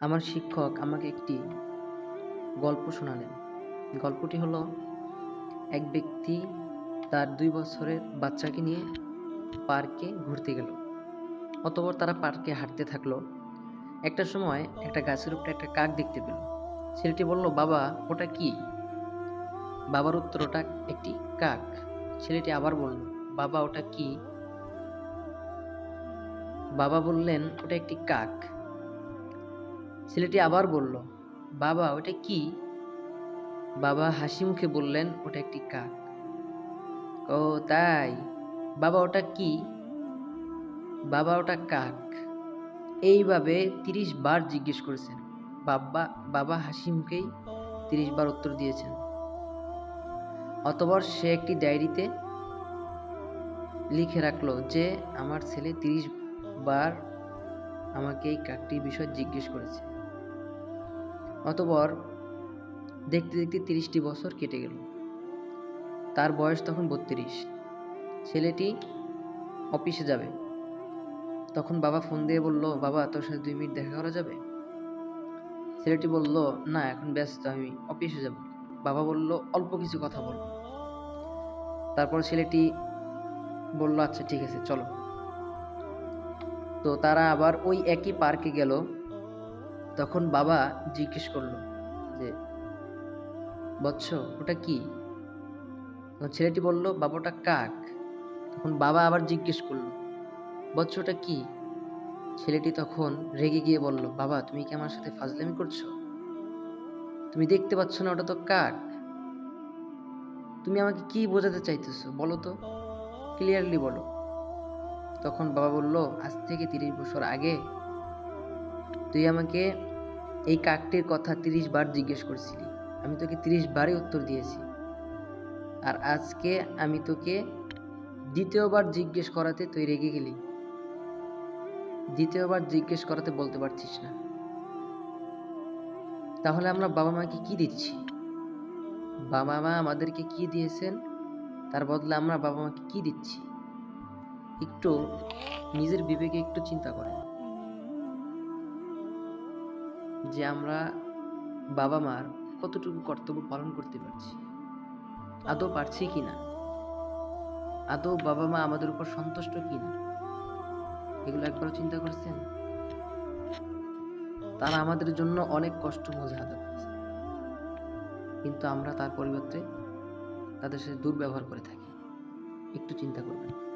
আমার শিক্ষক আমাকে একটি গল্প শোনালেন। গল্পটি হলো, এক ব্যক্তি তার ২ বছরের বাচ্চাকে নিয়ে পার্কে ঘুরতে গেল। অতঃপর তারা পার্কে হাঁটতে থাকলো। একটা সময় একটা গাছের উপরে একটা কাক দেখতে পেল। ছেলেটি বলল, "বাবা, ওটা কি?" বাবার উত্তর, "ওটা একটি কাক।" ছেলেটি আবার বলল, "বাবা, ওটা কি?" বাবা বললেন, "ওটা একটি কাক।" ছেলেটি আবার বলল, "বাবা, ওটা কি?" বাবা হাসি মুখে বললেন, "ওটা একটি কাক।" "ও তাই? বাবা, ওটা কি?" "বাবা, ওটা কাক।" এইভাবে ৩০ বার জিজ্ঞেস করেছেন। বাবা হাসি মুখেই ৩০ বার উত্তর দিয়েছেন। অতঃপর সে একটি ডায়েরিতে লিখে রাখলো যে আমার ছেলে ৩০ বার আমাকে এই কাকটির বিষয় জিজ্ঞেস করেছে। অতঃপর দেখতে দেখতে ৩০টি বছর কেটে গেল। তার বয়স তখন ৩২। ছেলেটি অফিসে যাবে। তখন বাবা ফোন দিয়ে বলল, "বাবা, তোর সাথে ২ মিনিট দেখা করা যাবে?" ছেলেটি বলল, "না, এখন ব্যস্ত, আমি অফিসে যাব।" বাবা বলল, "অল্প কিছু কথা বল।" তারপর ছেলেটি বলল, "আচ্ছা ঠিক আছে, চলো।" তো তারা আবার ওই একই পার্কে গেল। তখন বাবা জিজ্ঞেস করলো যে, "বৎস, ওটা কি?" তখন ছেলেটি বলল, "বাবা, ওটা কাক।" তখন বাবা আবার জিজ্ঞেস করলো, "বৎস, ওটা কি?" ছেলেটি তখন রেগে গিয়ে বলল, "বাবা, তুমি কি আমার সাথে ফাজলামি করছো? তুমি দেখতে পাচ্ছ না ওটা তো কাক? তুমি আমাকে কি বোঝাতে চাইতেছো বলো তো, ক্লিয়ারলি বলো।" তখন বাবা বলল, "আজ থেকে ৩০ বছর আগে তুই আমাকে এই কাকটির কথা ৩০ বার জিজ্ঞেস করছিলি। আমি তোকে ৩০ বারই উত্তর দিয়েছি। আর আজকে আমি তোকে দ্বিতীয়বার জিজ্ঞেস করাতে তুই রেগে গেলি। দ্বিতীয়বার জিজ্ঞেস করাতে বলতে পারছিস না। তাহলে আমরা বাবা মাকে কি দিচ্ছি? বাবা মা আমাদেরকে কি দিয়েছেন, তার বদলে আমরা বাবা মাকে কি দিচ্ছি? একটু নিজের বিবেকে একটু চিন্তা করেন যে আমরা বাবা মার কতটুকু কর্তব্য পালন করতে পারছি, আদৌ পারছি কিনা, আদৌ বাবা মা আমাদের উপর সন্তুষ্ট কিনা, এগুলো একবারও চিন্তা করছেন? তারা আমাদের জন্য অনেক কষ্ট মুজাহাদা করেছে, কিন্তু আমরা তার পরিবর্তে তাদের সাথে দুর্ব্যবহার করে থাকি। একটু চিন্তা করবেন।